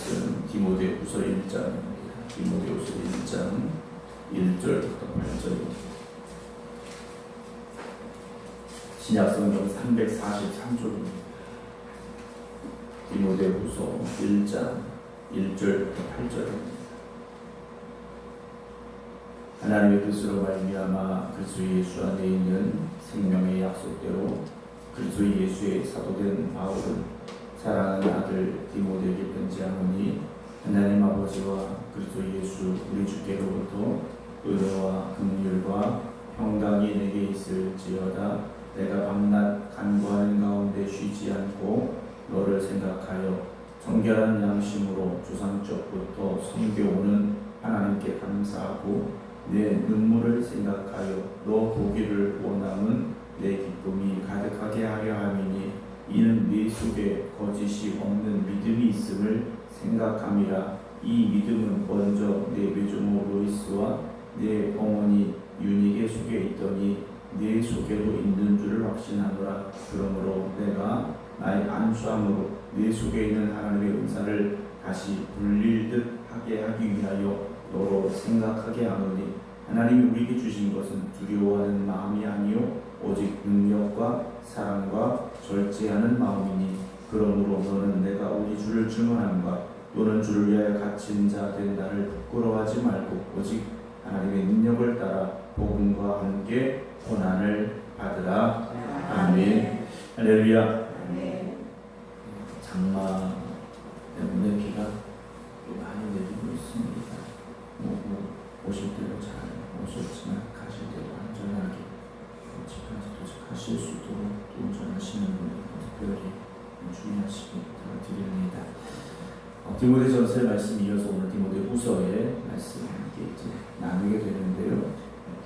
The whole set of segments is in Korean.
말씀 디모데후서 1장입니다. 디모데후서 1장 1절부터 8절입니다. 신약성경 343쪽입니다. 디모데후서 1장 1절부터 8절입니다. 하나님의 뜻으로 말미암아 그리스도 예수 안에 있는 생명의 약속대로 그리스도 예수의 사도된 바울은 사랑하는 아들 디모데에게 편지하노니 하나님 아버지와 그리스도 예수 우리 주께로부터 은혜와 긍휼과 평강이 내게 있을지어다. 내가 밤낮 간구하는 가운데 쉬지 않고 너를 생각하여 정결한 양심으로 조상적부터 섬겨오는 하나님께 감사하고 내 눈물을 생각하여 너 보기를 원함은 내 기쁨이 가득하게 하려 함이니 이는 네 속에 거짓이 없는 믿음이 있음을 생각함이라. 이 믿음은 먼저 내 외조모 로이스와 내 어머니 유니게 속에 있더니 네 속에도 있는 줄을 확신하노라. 그러므로 내가 나의 안수함으로 네 속에 있는 하나님의 은사를 다시 불릴 듯 하게 하기 위하여 너로 생각하게 하노니 하나님이 우리에게 주신 것은 두려워하는 마음이 아니요 오직 능력과 사랑과 절제하는 마음이니 그러므로 너는 내가 우리 주를 증언함과 또는 주를 위하여 갇힌 자 된 나를 부끄러워하지 말고 오직 하나님의 능력을 따라 복음과 함께 고난을 받으라. 아멘. 할렐루야. 장마 때문에 비가 많이 내리고 있습니다. 오실 때도 잘 오셨지만 가실 때도 안전하게 집까지 도착하실 수 있도록 또 운전하시는 분들 특별히 주의하시기 부탁드립니다. 디모데전서의 말씀 이어서 오늘 디모데후서의 말씀 함께 이제 나누게 되는데요.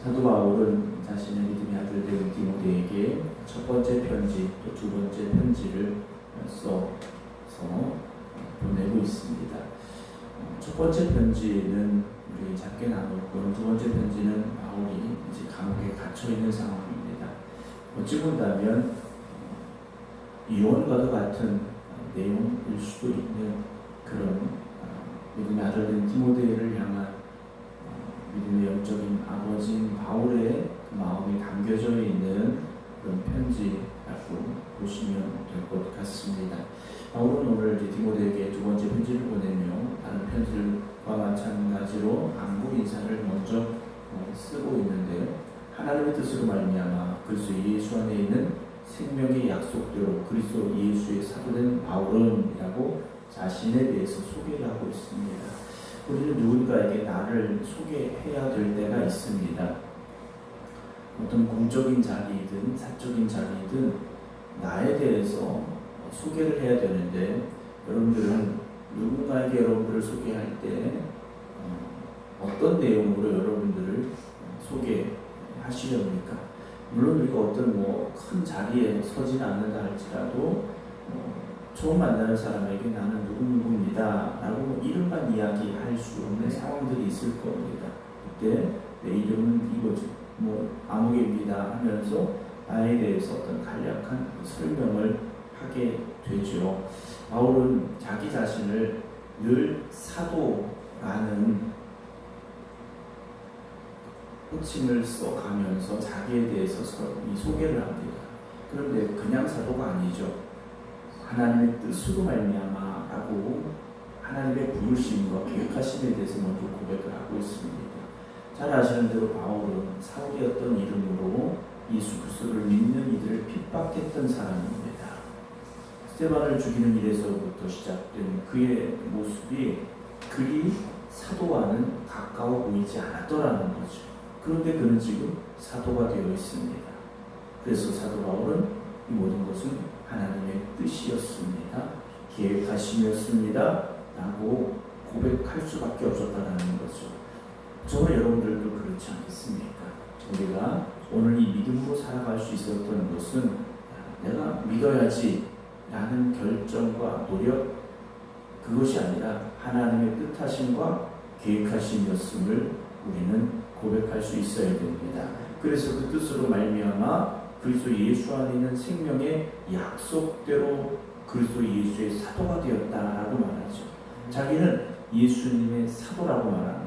사도 바울은 자신의 믿음의 아들 된 디모데에게 첫 번째 편지 또 두 번째 편지를 써서 보내고 있습니다. 첫 번째 편지는 우리 작게 나눴고 두 번째 편지는 바울이 이제 감옥에 갇혀 있는 상황입니다. 어찌 본다면 이혼과도 같은 내용일 수도 있는 그런 믿음의 아들 된 디모데를 향한 믿음의 영적인 아버지인 바울의 마음이 담겨져 있는 그런 편지라고 보시면 될 것 같습니다. 바울은 오늘 디모데에게 두 번째 편지를 보내며 다른 편지들과 마찬가지로 안부 인사를 먼저 쓰고 있는데요. 하나님의 뜻으로 말미암아 그리스도 예수 안에 있는 생명의 약속대로 그리스도 예수의 사도된 바울은이라고 자신에 대해서 소개를 하고 있습니다. 우리는 누군가에게 나를 소개해야 될 때가 있습니다. 어떤 공적인 자리이든 사적인 자리이든 나에 대해서 소개를 해야 되는데 여러분들은 누군가에게 여러분들을 소개할 때 어떤 내용으로 여러분들을 소개하시렵니까? 물론 우리가 어떤 큰 자리에 서진 않는다 할지라도 처음 만나는 사람에게 나는 누구누구입니다 라고 이름만 이야기할 수 없는 상황들이 있을 겁니다. 그때 내 이름은 이거죠. 아무개입니다 하면서 나에 대해서 어떤 간략한 설명을 하게 되죠. 바울은 자기 자신을 늘 사도라는 호칭을 써가면서 자기에 대해서 이 소개를 합니다. 그런데 그냥 사도가 아니죠. 하나님의 뜻으로 말미암아라고 하나님의 부르심과 계획하심에 대해서 먼저 고백을 하고 있습니다. 잘 아시는 대로 바울은 사울이었던 이름으로 예수 그리스도를 믿는 이들을 핍박했던 사람입니다. 스데반을 죽이는 일에서부터 시작된 그의 모습이 그리 사도와는 가까워 보이지 않았더라는 거죠. 그런데 그는 지금 사도가 되어 있습니다. 그래서 사도 바울은 이 모든 것은 하나님의 뜻이었습니다. 계획하심이었습니다. 라고 고백할 수밖에 없었다는 거죠. 저와 여러분들도 그렇지 않겠습니까? 우리가 오늘 이 믿음으로 살아갈 수 있었던 것은 내가 믿어야지 라는 결정과 노력 그것이 아니라 하나님의 뜻하심과 계획하심이었음을 우리는 고백할 수 있어야 됩니다. 그래서 그 뜻으로 말미암아 그리스도 예수 안에 있는 생명의 약속대로 그리스도 예수의 사도가 되었다라고 말하죠. 자기는 예수님의 사도라고 말합니다.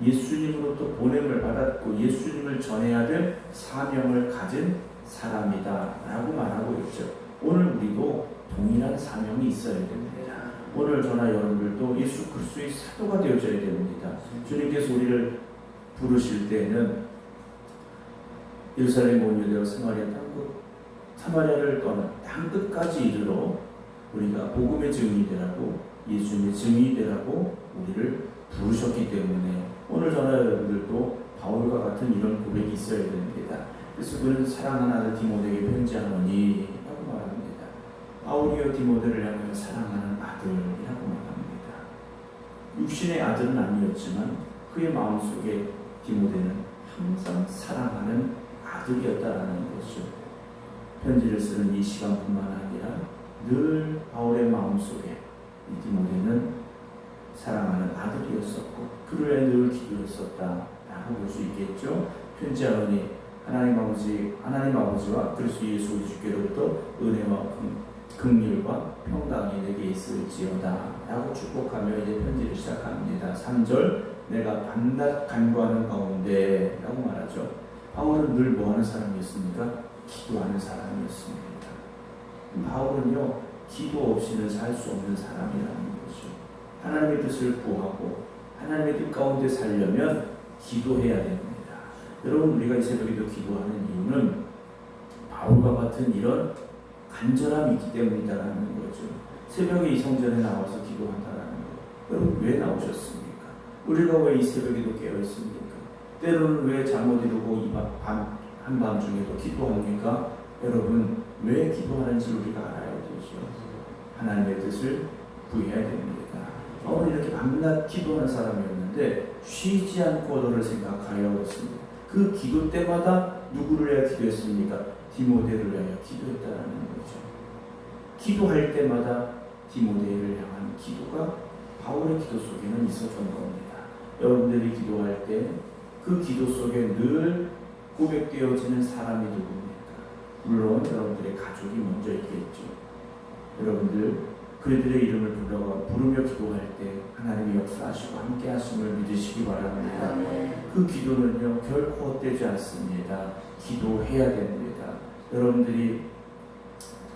예수님으로부터 보냄을 받았고 예수님을 전해야 될 사명을 가진 사람이다 라고 말하고 있죠. 오늘 우리도 동일한 사명이 있어야 됩니다. 오늘 저나 여러분들도 예수 그리스도의 사도가 되어져야 됩니다. 주님께서 우리를 부르실 때는 예루살렘 온 유대와 사마리아 땅끝, 사마리아를 떠나 땅끝까지 이르러 우리가 복음의 증인이 되라고, 예수님의 증인이 되라고 우리를 부르셨기 때문에 오늘 저나 여러분들도 바울과 같은 이런 고백이 있어야 됩니다. 그래서 그는 사랑하는 아들 디모데에게 편지하노니 라고 말합니다. 바울이여 디모데를 향하여 사랑하는 아들이라고 말합니다. 육신의 아들은 아니었지만 그의 마음속에 디모데는 항상 사랑하는 아들이었다라는 것이죠. 편지를 쓰는 이 시간뿐만 아니라 늘 바울의 마음속에 이 디모데는 사랑하는 아들이었었고 그를 위해 늘 기도했었다라고 볼 수 있겠죠. 편지하노니 하나님 아버지와 그리스도 예수 우리 주께로부터 은혜와 긍휼과 평강이 내게 있을지어다 라고 축복하며 이제 편지를 시작합니다. 3절 내가 밤낮 간구하는 가운데 라고 말하죠. 바울은 늘 뭐하는 사람이었습니까? 기도하는 사람이었습니다. 바울은요 기도 없이는 살 수 없는 사람이라는 것이죠. 하나님의 뜻을 구하고 하나님의 뜻 가운데 살려면 기도해야 됩니다. 여러분 우리가 이 새벽에도 기도하는 이유는 바울과 같은 이런 간절함이 있기 때문이다라는 거죠. 새벽에 이 성전에 나와서 기도한다라는 거. 여러분 왜 나오셨습니까? 우리가 왜 이 새벽에도 깨어있습니까? 때로는 왜 잠못 이루고 한밤중에도 기도합니까? 여러분 왜 기도하는지 우리가 알아야 되죠. 하나님의 뜻을 구해야 됩니다. 바울은 이렇게 밤낮 기도하는 사람이었는데 쉬지 않고 너를 생각하여 했습니다. 그 기도 때마다 누구를 위하여 기도했습니까? 디모데를 위하여 기도했다라는 거죠. 기도할 때마다 디모데를 향한 기도가 바울의 기도 속에는 있었던 겁니다. 여러분들이 기도할 때 그 기도 속에 늘 고백되어지는 사람이 누굽니까? 물론 여러분들의 가족이 먼저 있겠죠. 여러분들 그들의 이름을 부르며 기도할 때 하나님이 역사하시고 함께 하심을 믿으시기 바랍니다. 그 기도는요 결코 헛되지 않습니다. 기도해야 됩니다. 여러분들이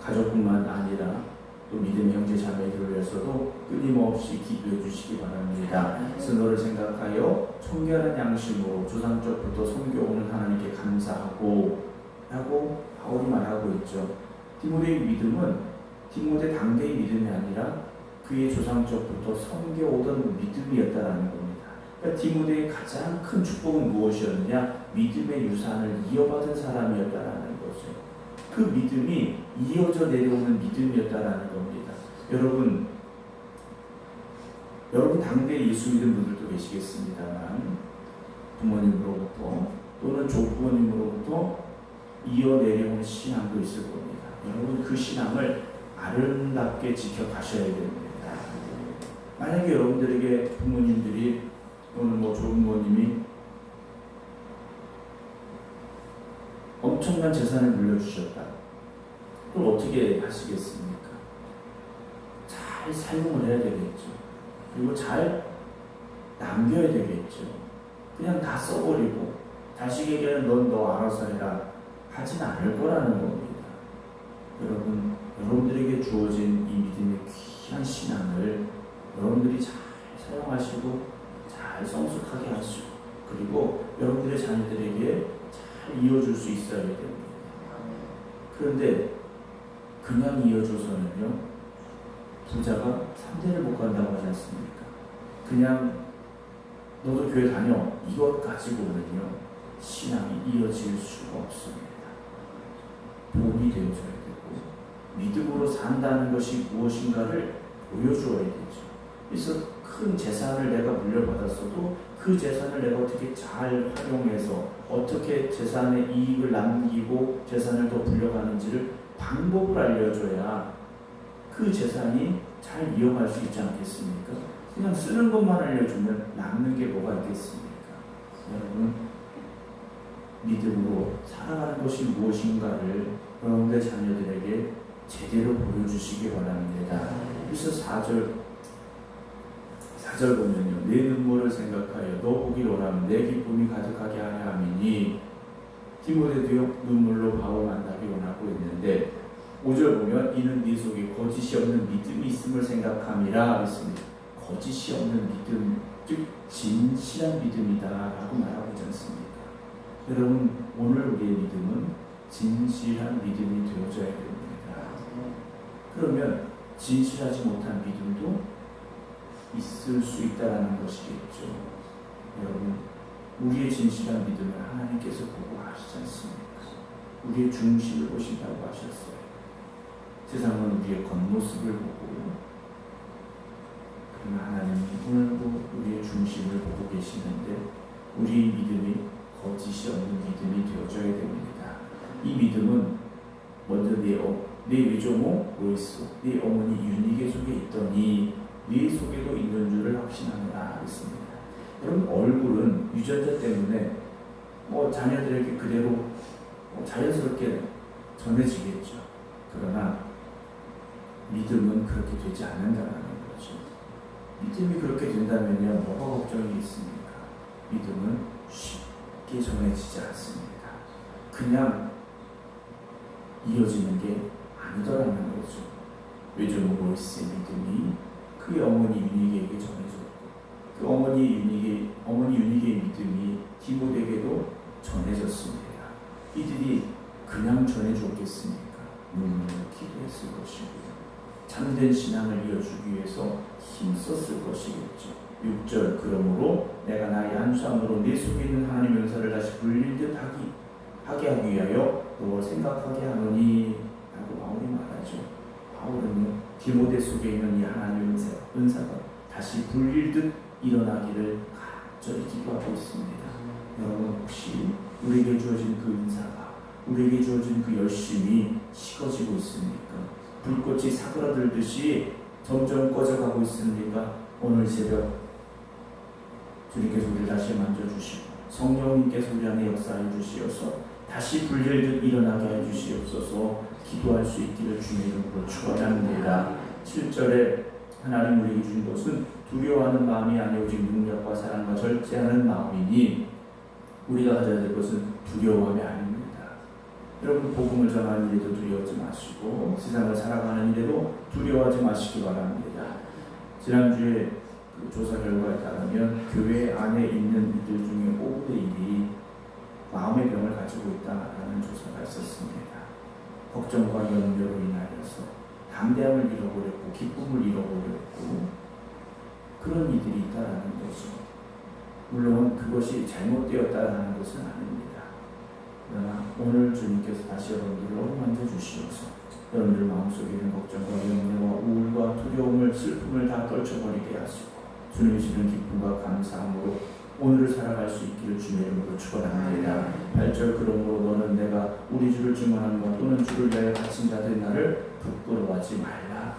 가족뿐만 아니라 또 믿음의 형제 자매들을 위해서도 끊임없이 기도해 주시기 바랍니다. 그래서 너를 생각하여 청결한 양심으로 조상적부터 섬겨오는 하나님께 감사하고 라고 바울이 말하고 있죠. 디모데의 믿음은 디모데 당대의 믿음이 아니라 그의 조상적부터 섬겨오던 믿음이었다라는 겁니다. 그러니까 디모데의 가장 큰 축복은 무엇이었느냐? 믿음의 유산을 이어받은 사람이었다라는 거죠. 그 믿음이 이어져 내려오는 믿음이었다라는 겁니다. 여러분 당대에 예수 믿은 분들도 계시겠습니다만 부모님으로부터 또는 조부모님으로부터 이어 내려온 신앙도 있을 겁니다. 여러분 그 신앙을 아름답게 지켜가셔야 됩니다. 만약에 여러분들에게 부모님들이 또는 조부모님이 엄청난 재산을 물려주셨다. 그럼 어떻게 하시겠습니까? 잘 사용을 해야 되겠죠. 그리고 잘 남겨야 되겠죠. 그냥 다 써버리고 자식에게는 넌 너 알아서 해라 하진 않을 거라는 겁니다. 여러분들에게 주어진 이 믿음의 귀한 신앙을 여러분들이 잘 사용하시고 잘 성숙하게 하시고 그리고 여러분들의 자녀들에게 잘 이어줄 수 있어야 됩니다. 그런데 그냥 이어줘서는요 부자가 3대를 못 간다고 하지 않습니까? 그냥 너도 교회 다녀 이것 가지고는요 신앙이 이어질 수가 없습니다. 복이 되어져야 되고 믿음으로 산다는 것이 무엇인가를 보여주어야 되죠. 그래서 큰 재산을 내가 물려받았어도 그 재산을 내가 어떻게 잘 활용해서 어떻게 재산의 이익을 남기고 재산을 더 불려가는지를 방법을 알려줘야 그 재산이 잘 이어갈 수 있지 않겠습니까? 그냥 쓰는 것만 알려주면 남는 게 뭐가 있겠습니까? 여러분 믿음으로 살아가는 것이 무엇인가를 여러분들 자녀들에게 제대로 보여주시기 바랍니다. 그래서 4절 4절 보면요, 내 눈물을 생각하여 너 보기를 원하면 내 기쁨이 가득하게 하려 함이니. 디모데도요 눈물로 바울 만나기 원하고 있는데 5절 보면 이는 네 속에 거짓이 없는 믿음이 있음을 생각함이라 했습니다. 거짓이 없는 믿음, 즉 진실한 믿음이다 라고 말하고 있지 않습니까? 여러분, 오늘 우리의 믿음은 진실한 믿음이 되어져야 됩니다. 그러면 진실하지 못한 믿음도 있을 수 있다는 것이겠죠. 여러분, 우리의 진실한 믿음을 하나님께서 보고 하시지 않습니까? 우리의 중심을 보신다고 하셨어요. 세상은 우리의 겉모습을 보고, 그러나 하나님은 오늘도 우리의 중심을 보고 계시는데 우리의 믿음이 거짓이 없는 믿음이 되어져야 됩니다. 이 믿음은 먼저 네 외조모 로이스, 네 어머니 유니게 속에 있더니 네 속에도 있는 줄을 확신하노라 했습니다. 여러분, 얼굴은 유전자 때문에 자녀들에게 그대로 자연스럽게 전해지겠죠. 그러나 믿음은 그렇게 되지 않는다는 거죠. 믿음이 그렇게 된다면요, 뭐가 걱정이 있습니까? 믿음은 쉽게 전해지지 않습니다. 그냥 이어지는 게 아니더라는 거죠. 외조모 로이스의 믿음이 그의 어머니 유니게에게 전해졌고, 그 어머니 유니게의 믿음이 디모데에게도 전해졌습니다. 이들이 그냥 전해줬겠습니까? 눈물로 기도했을 것이고요. 참된 신앙을 이어주기 위해서 힘썼을 것이겠죠. 6절, 그러므로 내가 나의 안수함으로 내 속에 있는 하나님의 은사를 다시 불릴 듯 하게 하기 위하여 너 생각하게 하노니 라고 바울이 말하죠. 바울은요, 디모데 속에 있는 이 하나님의 은사가 다시 불릴 듯 일어나기를 간절히 기도하고 있습니다. 여러분, 혹시 우리에게 주어진 그 은사가, 우리에게 주어진 그 열심이 식어지고 있습니까? 불꽃이 사그라들듯이 점점 꺼져가고 있습니까? 오늘 새벽 주님께서 우리를 다시 만져주시고 성령님께서 우리 안에 역사해 주시어서 다시 불릴 듯 일어나게 해 주시옵소서. 기도할 수 있기를 주님의 이름으로 축원합니다. 7절에 하나님 우리에게 주신 것은 두려워하는 마음이 아니오 오직 능력과 사랑과 절제하는 마음이니, 우리가 가져야 될 것은 두려워함이 아닙니다. 여러분, 복음을 전하는 일에도 두려워하지 마시고 세상을 살아가는 일에도 두려워하지 마시기 바랍니다. 지난주에 그 조사 결과에 따르면 교회 안에 있는 이들 중에 5분의 1이 마음의 병을 가지고 있다라는 조사가 있었습니다. 걱정과 염려로 인하여서 담대함을 잃어버렸고 기쁨을 잃어버렸고 그런 이들이 있다라는 거죠. 물론 그것이 잘못되었다라는 것은 아닙니다. 그러나 오늘 주님께서 다시 여러분들을 어루만져 주시어서 여러분들 마음속에 있는 걱정과 염려와 우울과 두려움을, 슬픔을 다 떨쳐버리게 하시고 주님이 주는 기쁨과 감사함으로 오늘을 살아갈 수 있기를 주님의 이름으로 축원합니다. 8절, 그러므로 너는 내가 우리 주를 증언하는 또는 주를 위하여 갇힌 자들의 나를 부끄러워하지 말라.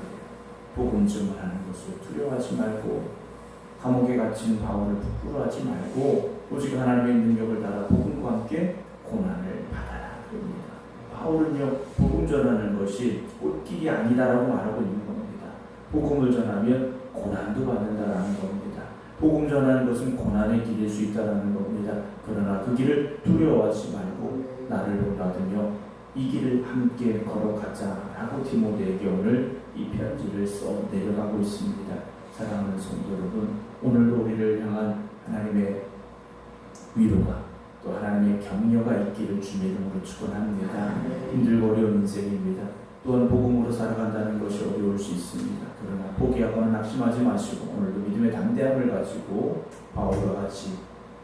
복음 증언하는 것을 두려워하지 말고, 감옥에 갇힌 바울을 부끄러워하지 말고 오직 하나님의 능력을 따라 복음과 함께 고난을 받아라. 그럽니다. 바울은요, 복음 전하는 것이 꽃길이 아니다라고 말하고 있는 겁니다. 복음을 전하면 고난도 받는다라는 겁니다. 복음 전하는 것은 고난의 길일 수 있다는 겁니다. 그러나 그 길을 두려워하지 말고 나를 본받으며 이 길을 함께 걸어가자라고 디모데에게 오늘 이 편지를 써 내려가고 있습니다. 사랑하는 성도 여러분, 오늘도 우리를 향한 하나님의 위로가 또 하나님의 격려가 있기를 주님의 이름으로 축원합니다. 힘들고 어려운 인생입니다. 또한 복음으로 살아간다는 것이 어려울 수 있습니다. 그러나 포기하거나 낙심하지 마시고 오늘도 믿음의 담대함을 가지고 바울과 같이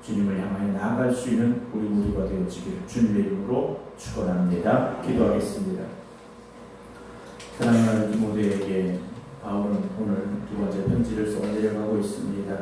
주님을 향하여 나아갈 수 있는 우리 모두가 되어지기를 주님의 이름으로 축원합니다. 기도하겠습니다. 사랑하는 디모데에게 바울은 오늘 두 번째 편지를 써 내려가고 있습니다.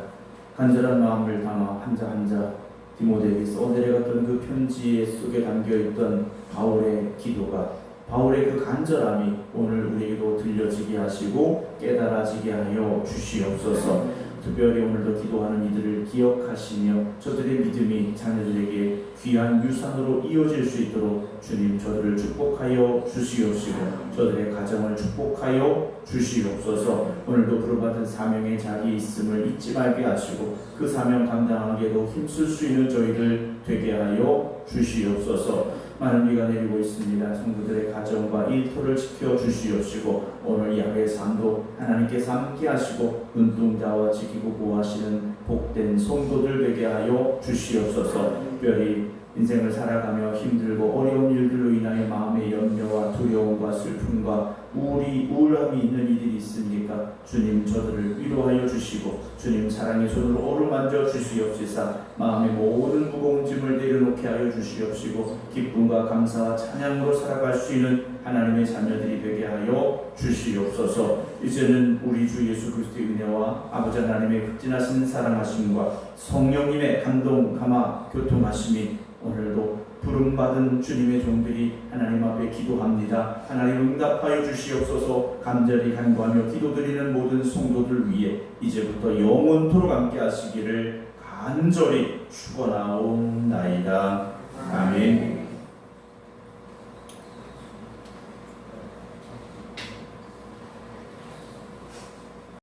간절한 마음을 담아 한자 한자 디모데에게 써 내려갔던 그 편지 속에 담겨있던 바울의 기도가, 바울의 그 간절함이 오늘 우리에게도 들려지게 하시고 깨달아지게 하여 주시옵소서. 특별히 오늘도 기도하는 이들을 기억하시며 저들의 믿음이 자녀들에게 귀한 유산으로 이어질 수 있도록 주님 저들을 축복하여 주시옵시고 저들의 가정을 축복하여 주시옵소서. 오늘도 부름받은 사명의 자리에 있음을 잊지 말게 하시고 그 사명 감당하기에도 힘쓸 수 있는 저희들 되게 하여 주시옵소서. 많은 비가 내리고 있습니다. 성도들의 가정과 일터를 지켜 주시옵시고 오늘 야외 삶도 하나님께서 함께 하시고 눈동자와 지키고 보호하시는 복된 성도들 되게 하여 주시옵소서. 특별히 인생을 살아가며 힘들고 어려운 일들로 인하여 마음의 염려와 두려움과 슬픔과 우울함이 있는 이들이 있습니까? 주님 저들을 위로하여 주시고 주님 사랑의 손으로 어루만져 주시옵시사 마음의 모든 무거운 짐을 내려놓게 하여 주시옵시고 기쁨과 감사와 찬양으로 살아갈 수 있는 하나님의 자녀들이 되게 하여 주시옵소서. 이제는 우리 주 예수 그리스도의 은혜와 아버지 하나님의 극진하신 사랑하심과 성령님의 감동, 감화, 교통하심이 오늘도 부름받은 주님의 종들이 하나님 앞에 기도합니다. 하나님 응답하여 주시옵소서. 간절히 간구하며 기도드리는 모든 성도들 위해 이제부터 영원토록 함께 하시기를 간절히 축원하옵나이다. 아멘.